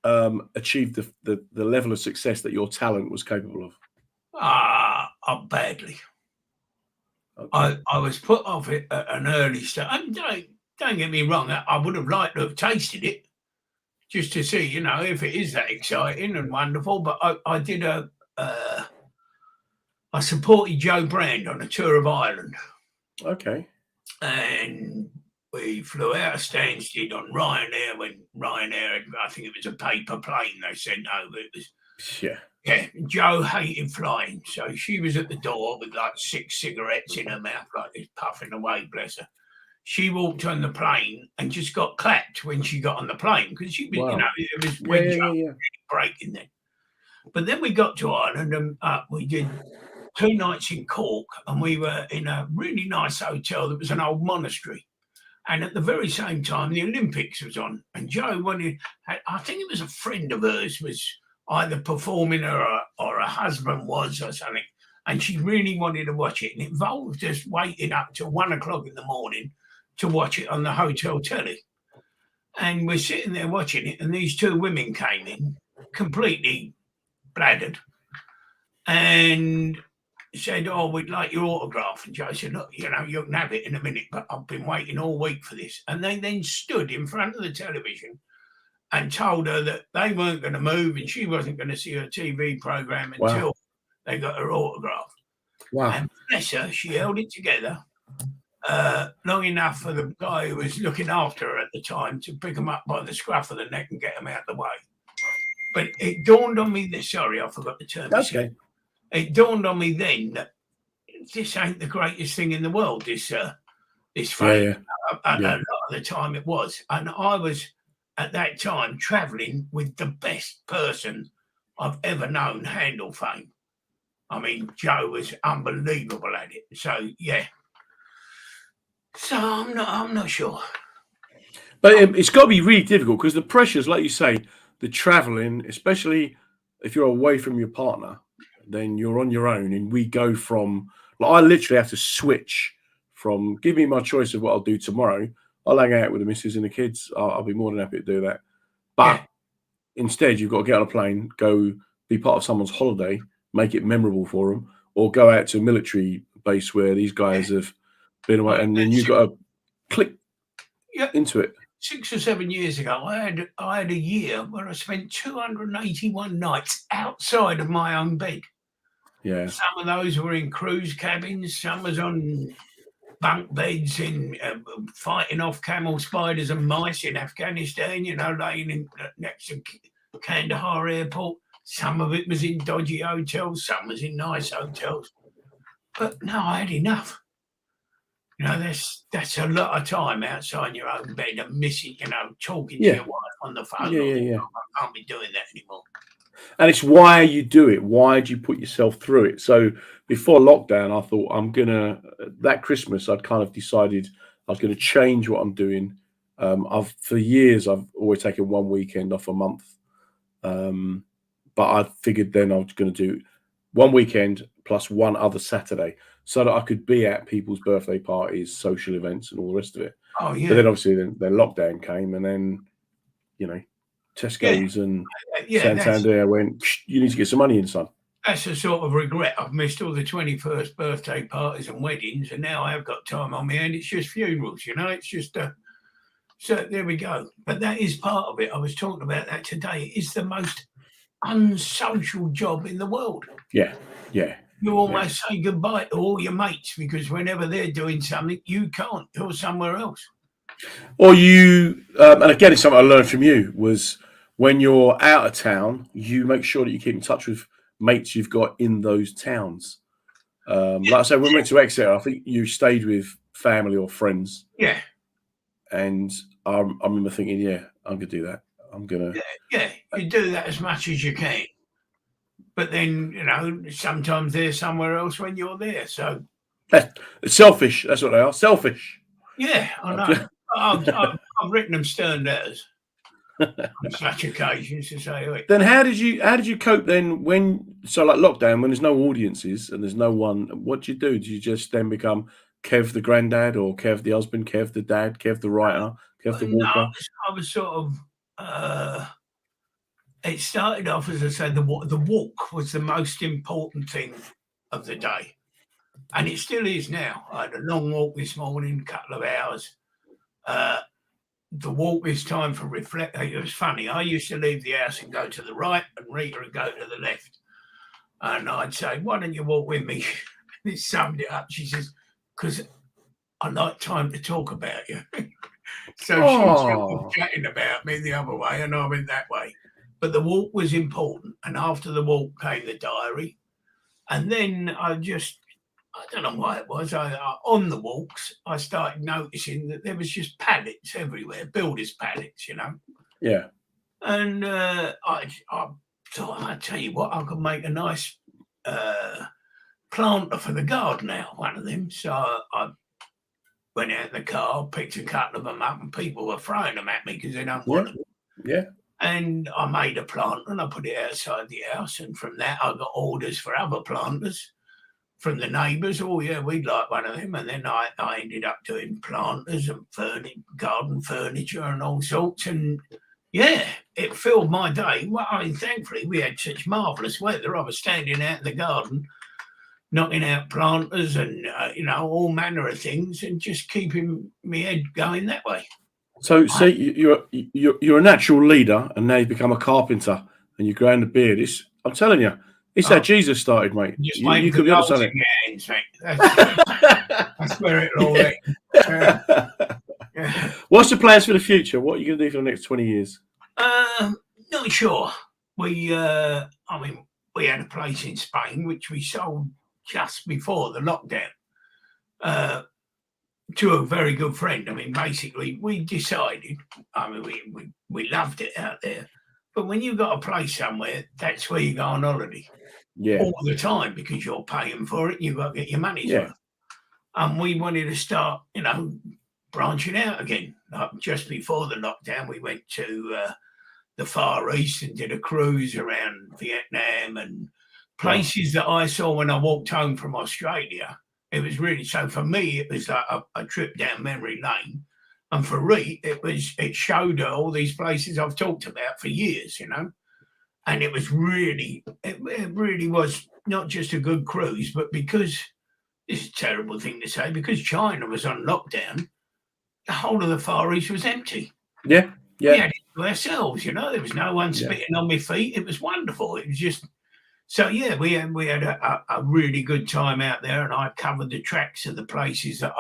achieved the level of success that your talent was capable of? Badly. Okay. I was put off it at an early stage. Don't get me wrong, I would have liked to have tasted it, just to see, if it is that exciting and wonderful. But I did I supported Joe Brand on a tour of Ireland. Okay. And we flew out of Stansted on Ryanair when Ryanair, I think it was a paper plane they sent over. It was, yeah. Joe hated flying, so she was at the door with like 6 cigarettes in her mouth, like this, puffing away, bless her. She walked on the plane and just got clapped when she got on the plane because she was, it was when Joe was breaking then. But then we got to Ireland and we did 2 nights in Cork, and we were in a really nice hotel that was an old monastery. And at the very same time, the Olympics was on, and Joe wanted, I think it was a friend of hers was either performing or her husband was or something, and she really wanted to watch it. And it involved us waiting up till 1 o'clock in the morning to watch it on the hotel telly. And we're sitting there watching it, and these 2 women came in, completely bladdered, and said, "Oh, we'd like your autograph." And Joe said, "Look, you can have it in a minute, but I've been waiting all week for this." And they then stood in front of the television and told her that they weren't going to move and she wasn't going to see her TV program until they got her autograph. Wow. And bless her, she held it together long enough for the guy who was looking after her at the time to pick him up by the scruff of the neck and get him out of the way. But it dawned on me this, sorry, I forgot the term. Okay. It dawned on me then that this ain't the greatest thing in the world, this fame. A lot of the time it was. And I was, at that time, travelling with the best person I've ever known handle fame. I mean, Joe was unbelievable at it. So, yeah. So I'm not sure. But it's got to be really difficult because the pressures, like you say, the travelling, especially if you're away from your partner, then you're on your own. And we go from, like, I literally have to switch from, give me my choice of what I'll do tomorrow. I'll hang out with the missus and the kids. I'll be more than happy to do that. But instead, you've got to get on a plane, go be part of someone's holiday, make it memorable for them, or go out to a military base where these guys have been away, and then you've got to click into it. 6 or 7 years ago, I had a year where I spent 281 nights outside of my own bed. Yeah. Some of those were in cruise cabins. Some was on bunk beds in fighting off camel spiders and mice in Afghanistan, laying in next to Kandahar airport. Some of it was in dodgy hotels. Some was in nice hotels. But no, I had enough. That's a lot of time outside your own bed and missing, talking to your wife on the phone. Yeah. I can't be doing that anymore. And it's why you do it. Why do you put yourself through it? So before lockdown, I thought that Christmas, I'd kind of decided I was going to change what I'm doing. For years, I've always taken one weekend off a month. But I figured then I was going to do one weekend plus one other Saturday so that I could be at people's birthday parties, social events, and all the rest of it. Oh, yeah. But then obviously then lockdown came, and then, Tesco's and Santander went, you need to get some money in, son. That's a sort of regret. I've missed all the 21st birthday parties and weddings, and now I've got time on my hand. It's just funerals, It's just so there we go. But that is part of it. I was talking about that today. It's the most unsocial job in the world. Yeah. You almost say goodbye to all your mates because whenever they're doing something, you can't. You're somewhere else. Or you, and again, it's something I learned from you, was when you're out of town, you make sure that you keep in touch with mates you've got in those towns. Like I said, when we went to Exeter, I think you stayed with family or friends. Yeah. And I remember thinking, I'm going to do that. I'm going to. Yeah, you do that as much as you can. But then, sometimes they're somewhere else when you're there. So it's selfish. That's what they are. Selfish. Yeah, I know. I've written them stern letters on such occasions to say. Wait. Then how did you cope then like lockdown, when there's no audiences and there's no one? What do you do? Do you just then become Kev the granddad, or Kev the husband, Kev the dad, Kev the writer, Kev the walker? No, I was sort of. It started off, as I said, the walk was the most important thing of the day. And it still is now. I had a long walk this morning, a couple of hours. the walk is time for reflect. It was funny. I used to leave the house and go to the right, and Rita would go to the left. And I'd say, "Why don't you walk with me?" It summed it up. She says, "Because I like time to talk about you." So she was chatting about me the other way, and I went that way. But the walk was important, and after the walk came the diary, and then I don't know why it was. On the walks, I started noticing that there was just pallets everywhere, builders' pallets, Yeah. And I thought, I tell you what, I could make a nice planter for the garden out of one of them. So I went out in the car, picked a couple of them up, and people were throwing them at me because they don't want them. Yeah. And I made a planter and I put it outside the house. And from that, I got orders for other planters from the neighbours. Oh, yeah, we'd like one of them. And then I ended up doing planters and garden furniture and all sorts. And yeah, it filled my day. Well, I mean, thankfully, we had such marvellous weather. I was standing out in the garden, knocking out planters and, all manner of things and just keeping my head going that way. So, you're a natural leader, and now you've become a carpenter, and you're growing the beard. I'm telling you, it's how Jesus started, mate. You could be able to say it. That's where it all went. What's the plans for the future? What are you going to do for the next 20 years? Not sure. We had a place in Spain which we sold just before the lockdown. To a very good friend. I mean, basically, we decided, we loved it out there. But when you've got a place somewhere, that's where you go on holiday. Yeah. All the time, because you're paying for it, you've got to get your money's worth. And we wanted to start, branching out again. Just before the lockdown, we went to the Far East and did a cruise around Vietnam and places that I saw when I walked home from Australia. It was really, so for me, it was like a trip down memory lane. And for Reet, it showed her all these places I've talked about for years, And it was really, it really was not just a good cruise, but because, this is a terrible thing to say, because China was on lockdown, the whole of the Far East was empty. Yeah. We had it to ourselves, there was no one spitting on my feet. It was wonderful. It was just, so yeah, we had a really good time out there, and I covered the tracks of the places that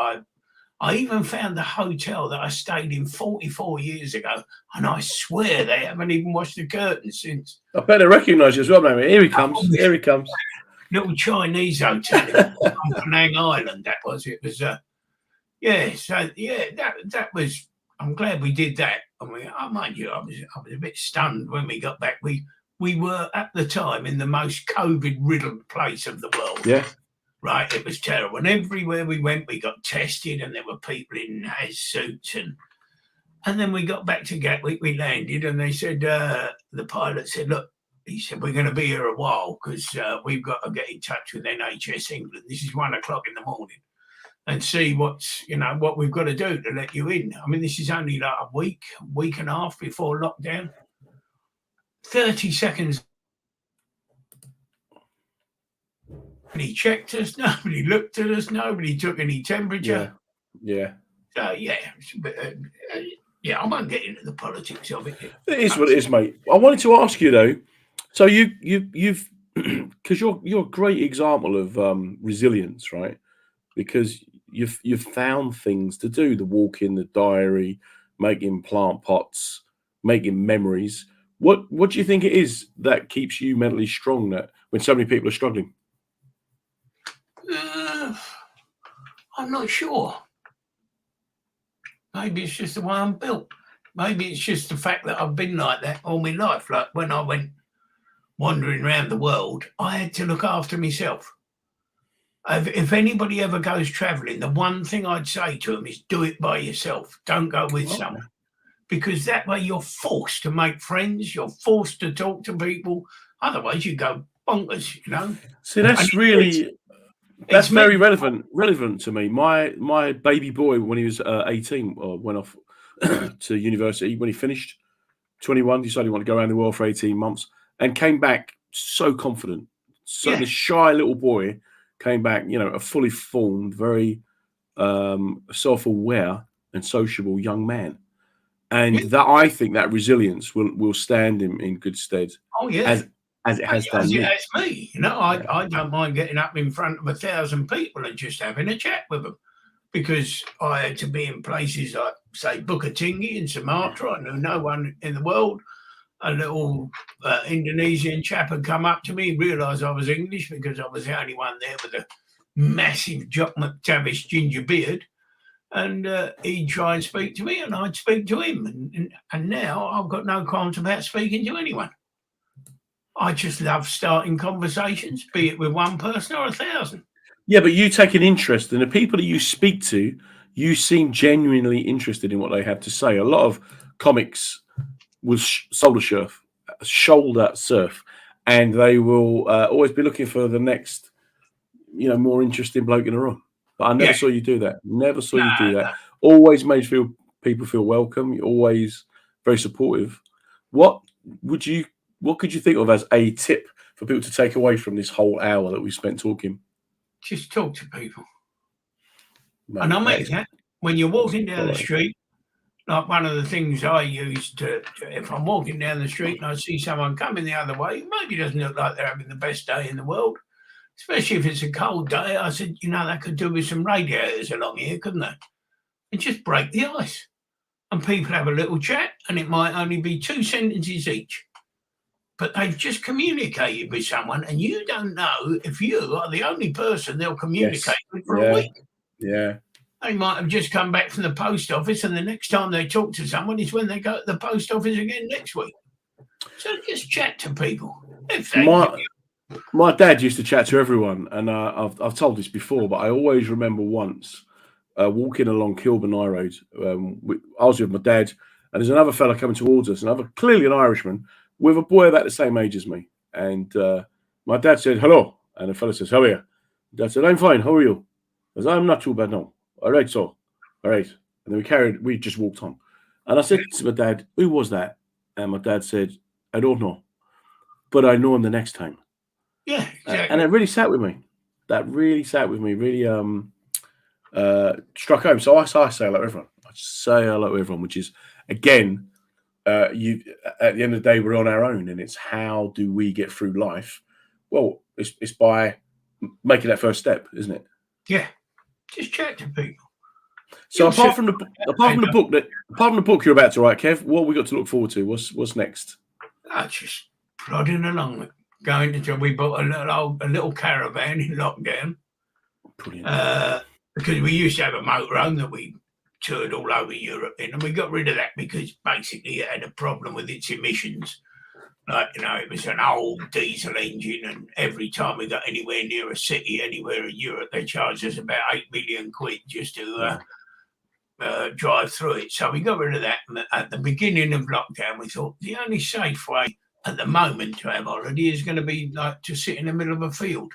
I even found the hotel that I stayed in 44 years ago, and I swear they haven't even washed the curtains since. I better recognise you as well, mate. Here he comes. Here he comes. Little Chinese hotel on Penang Island. That was. It was. So that was. I'm glad we did that. I mean, mind you, I was a bit stunned when we got back. We were at the time in the most COVID-riddled place of the world. Yeah. Right, it was terrible. And everywhere we went, we got tested, and there were people in haz suits. And then we got back to Gatwick, we landed, and they said, the pilot said, look, he said, we're going to be here a while because we've got to get in touch with NHS England. This is 1 o'clock in the morning, and see what we've got to do to let you in. I mean, this is only like a week and a half before lockdown. 30 seconds. Nobody checked us. Nobody looked at us. Nobody took any temperature. Yeah. So I won't get into the politics of it. It is what it is, mate. I wanted to ask you though. So you've because you're a great example of resilience, right? Because you've found things to do: the walking, the diary, making plant pots, making memories. What do you think it is that keeps you mentally strong? That when so many people are struggling. I'm not sure. Maybe it's just the way I'm built. Maybe it's just the fact that I've been like that all my life. Like when I went wandering around the world, I had to look after myself. If anybody ever goes travelling, the one thing I'd say to them is do it by yourself. Don't go with someone. Because that way you're forced to make friends. You're forced to talk to people. Otherwise you go bonkers, See, that's really... That's very relevant to me. My baby boy, when he was 18, went off to university. When he finished 21, decided he wanted to go around the world for 18 months and came back so confident. So the shy little boy came back, a fully formed, very self-aware and sociable young man. And that, I think, that resilience will stand him in good stead. Oh yeah, as it has done as me. it has me. You know, I don't mind getting up in front of 1,000 people and just having a chat with them, because I had to be in places like, say, Bukit Tinggi in Sumatra. I knew no one in the world. A little Indonesian chap had come up to me, realised I was English because I was the only one there with a massive Jock McTavish ginger beard. And he'd try and speak to me, and I'd speak to him. And now I've got no qualms about speaking to anyone. I just love starting conversations, be it with one person or 1,000. Yeah, but you take an interest in the people that you speak to. You seem genuinely interested in what they have to say. A lot of comics will shoulder surf, and they will always be looking for the next, more interesting bloke in the room. But I never saw you do that. Never saw you do that. Always made people feel welcome. You're always very supportive. What could you think of as a tip for people to take away from this whole hour that we spent talking? Just talk to people. Man, and I mean that when you're walking down the street, like one of the things I use if I'm walking down the street and I see someone coming the other way, maybe doesn't look like they're having the best day in the world, especially if it's a cold day, I said, they could do with some radiators along here, couldn't they? And just break the ice. And people have a little chat, and it might only be 2 sentences each. But they've just communicated with someone, and you don't know if you are the only person they'll communicate with for a week. Yeah. They might have just come back from the post office, and the next time they talk to someone is when they go to the post office again next week. So just chat to people. My dad used to chat to everyone, and I've told this before, but I always remember once walking along Kilburn High Road. I was with my dad, and there's another fella coming towards us, clearly an Irishman, with a boy about the same age as me. And my dad said, hello. And the fella says, how are you? Dad said, I'm fine. How are you? I said, I'm not too bad now. All right, so. All right. And then we just walked on. And I said to my dad, who was that? And my dad said, I don't know, but I know him the next time. Yeah, exactly. And it really sat with me. That really sat with me, really struck home. So I say hello to everyone. I say hello to everyone, which is, again, at the end of the day, we're on our own, and it's how do we get through life? Well, it's by making that first step, isn't it? Yeah, just chat to people. So apart from the book you're about to write, Kev, what have we got to look forward to? What's next? Just plodding along. We bought a little caravan in lockdown. Brilliant. Because we used to have a motorhome that we toured all over Europe in, and we got rid of that because basically it had a problem with its emissions. It was an old diesel engine, and every time we got anywhere near a city anywhere in Europe, they charged us about 8 million quid just to drive through it. So we got rid of that. And at the beginning of lockdown, we thought the only safe way at the moment to have holiday is going to be like to sit in the middle of a field.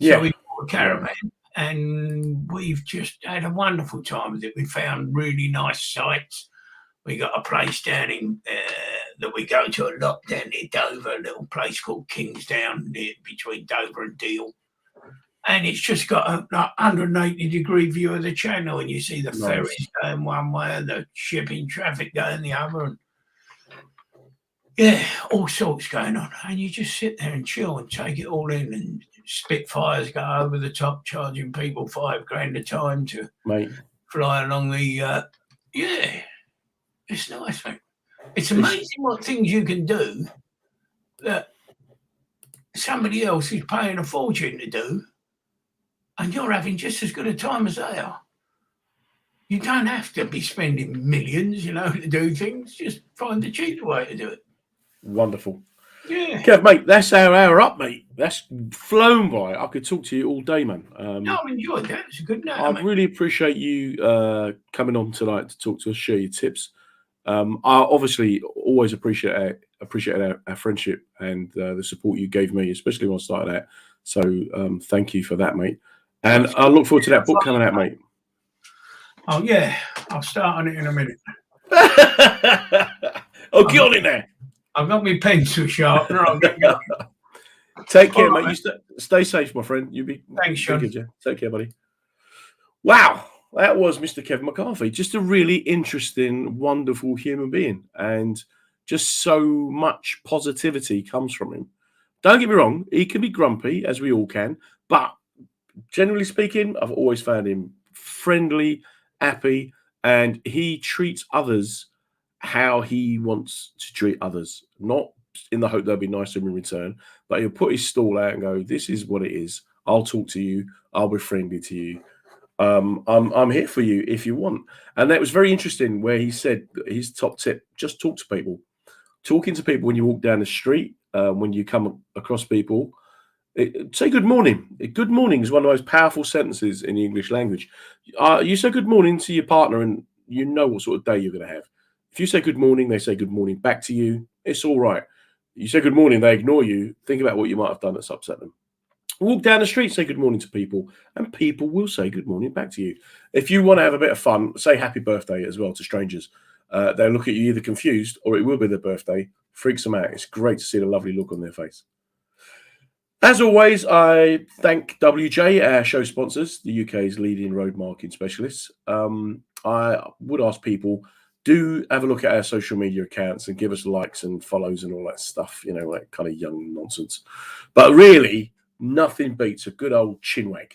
So we bought a caravan. And we've just had a wonderful time with it. We found really nice sites. We got a place down in that we go to a lot down near Dover, a little place called Kingsdown, between Dover and Deal. And it's just got a 180-degree view of the channel, and you see the ferries going one way and the shipping traffic going the other. And all sorts going on. And you just sit there and chill and take it all in, and Spitfires go over the top, charging people $5,000 a time to fly along the. It's nice, mate. It's amazing what things you can do that somebody else is paying a fortune to do, and you're having just as good a time as they are. You don't have to be spending millions, to do things. Just find the cheaper way to do it. Wonderful. Yeah. Kev, mate, that's our hour up, mate. That's flown by. I could talk to you all day, man. I enjoyed that. It's a good night. I really appreciate you coming on tonight to talk to us, share your tips. I obviously always appreciate our friendship and the support you gave me, especially when I started out. So thank you for that, mate. And I look forward to that book coming out, mate. Oh, yeah. I'll start on it in a minute. Get on in there. I've got my pencil sharpener. I'll get going. Take care, mate. You stay safe, my friend. Thanks, Sean. Good, yeah. Take care, buddy. Wow. that was Mr. Kevin McCarthy. Just a really interesting, wonderful human being. And just so much positivity comes from him. Don't get me wrong, he can be grumpy, as we all can. But generally speaking, I've always found him friendly, happy, and he treats others how he wants to treat others. Not in the hope they'll be nice to him in return, but he'll put his stall out and go, this is what it is. I'll talk to you. I'll be friendly to you. I'm here for you if you want. And that was very interesting where he said his top tip, just talk to people. Talking to people when you walk down the street, when you come across people, say good morning. Good morning is one of the most powerful sentences in the English language. You say good morning to your partner and you know what sort of day you're going to have. If you say good morning, they say good morning back to you. It's all right. You say good morning, they ignore you. Think about what you might have done that's upset them. Walk down the street, say good morning to people, and people will say good morning back to you. If you want to have a bit of fun, say happy birthday as well to strangers. They'll look at you either confused or it will be their birthday. Freaks them out. It's great to see the lovely look on their face. As always, I thank WJ, our show sponsors, the UK's leading road marking specialists. I would ask people, do have a look at our social media accounts and give us likes and follows and all that stuff, you know, like kind of young nonsense. But really, nothing beats a good old chinwag.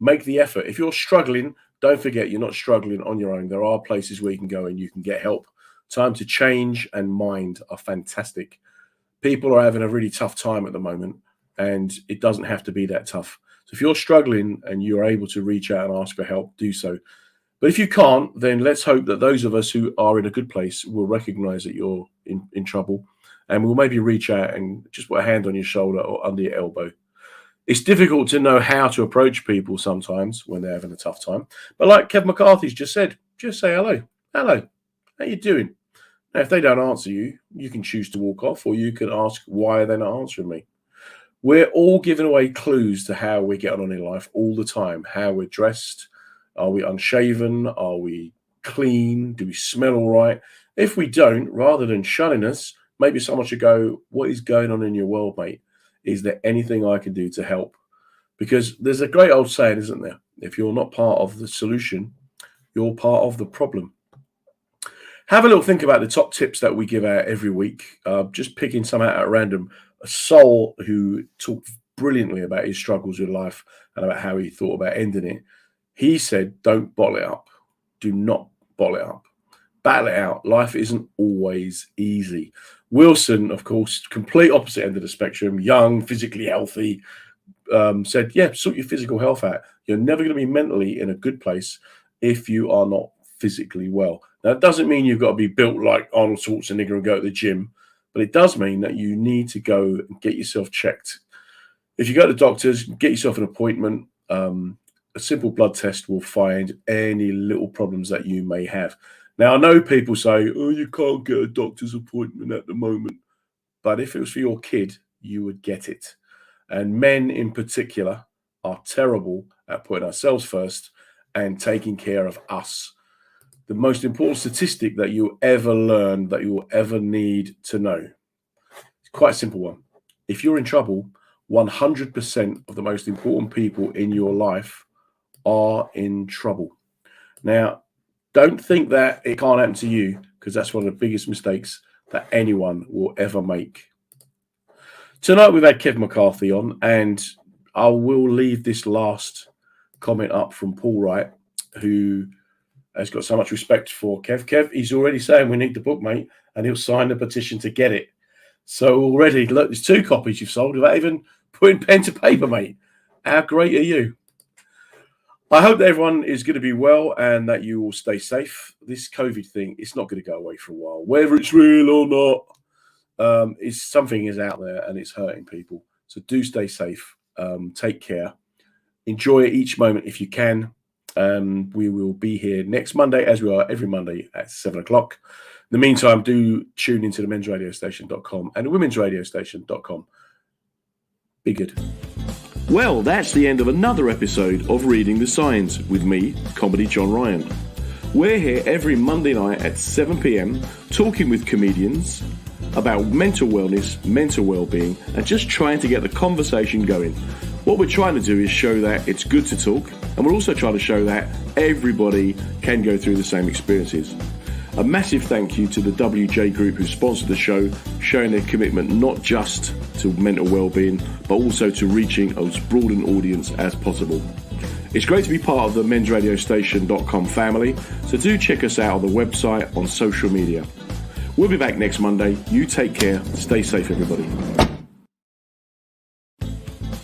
Make the effort. If you're struggling, don't forget you're not struggling on your own. There are places where you can go and you can get help. Time to Change and Mind are fantastic. People are having a really tough time at the moment, and it doesn't have to be that tough. So if you're struggling and you're able to reach out and ask for help, do so. But if you can't, then let's hope that those of us who are in a good place will recognize that you're in trouble, and we'll maybe reach out and just put a hand on your shoulder or under your elbow. It's difficult to know how to approach people sometimes when they're having a tough time. But like Kev McCarthy's just said, just say hello. Hello. How you doing? Now, if they don't answer you, you can choose to walk off, or you can ask why they're not answering me. We're all giving away clues to how we're getting on in life all the time. How we're dressed. Are we unshaven? Are we clean? Do we smell all right? If we don't, rather than shunning us, maybe someone should go, what is going on in your world, mate? Is there anything I can do to help? Because there's a great old saying, isn't there? If you're not part of the solution, you're part of the problem. Have a little think about the top tips that we give out every week. Just picking some out at random. A soul who talked brilliantly about his struggles with life and about how he thought about ending it. He said, don't bottle it up. Do not bottle it up. Battle it out. Life isn't always easy. Wilson, of course, complete opposite end of the spectrum, young, physically healthy, said, yeah, sort your physical health out. You're never going to be mentally in a good place if you are not physically well. Now, it doesn't mean you've got to be built like Arnold Schwarzenegger and go to the gym, but it does mean that you need to go and get yourself checked. If you go to the doctors, get yourself an appointment. A simple blood test will find any little problems that you may have. Now, I know people say, oh, you can't get a doctor's appointment at the moment. But if it was for your kid, you would get it. And men in particular are terrible at putting ourselves first and taking care of us. The most important statistic that you'll ever learn, that you will ever need to know. It's quite a simple one. If you're in trouble, 100% of the most important people in your life are in trouble. Now, don't think that it can't happen to you, because that's one of the biggest mistakes that anyone will ever make. Tonight we've had Kevin McCarthy on, and I will leave this last comment up from Paul Wright, who has got so much respect for Kev. Kev, he's already saying we need the book, mate, and he'll sign the petition to get it. So already, look, there's 2 copies you've sold without even putting pen to paper, mate. How great are you? I hope that everyone is going to be well and that you will stay safe. This COVID thing, it's not going to go away for a while. Whether it's real or not, something is out there and it's hurting people. So do stay safe. Take care. Enjoy each moment if you can. We will be here next Monday, as we are every Monday at 7 o'clock. In the meantime, do tune into the mensradiostation.com and the womensradiostation.com. Be good. Well, that's the end of another episode of Reading the Signs with me, Comedy John Ryan. We're here every Monday night at 7 p.m. talking with comedians about mental wellness, mental well-being, and just trying to get the conversation going. What we're trying to do is show that it's good to talk, and we're also trying to show that everybody can go through the same experiences. A massive thank you to the WJ Group who sponsored the show, showing their commitment not just to mental well-being, but also to reaching as broad an audience as possible. It's great to be part of the mensradiostation.com family, so do check us out on the website, on social media. We'll be back next Monday. You take care. Stay safe, everybody.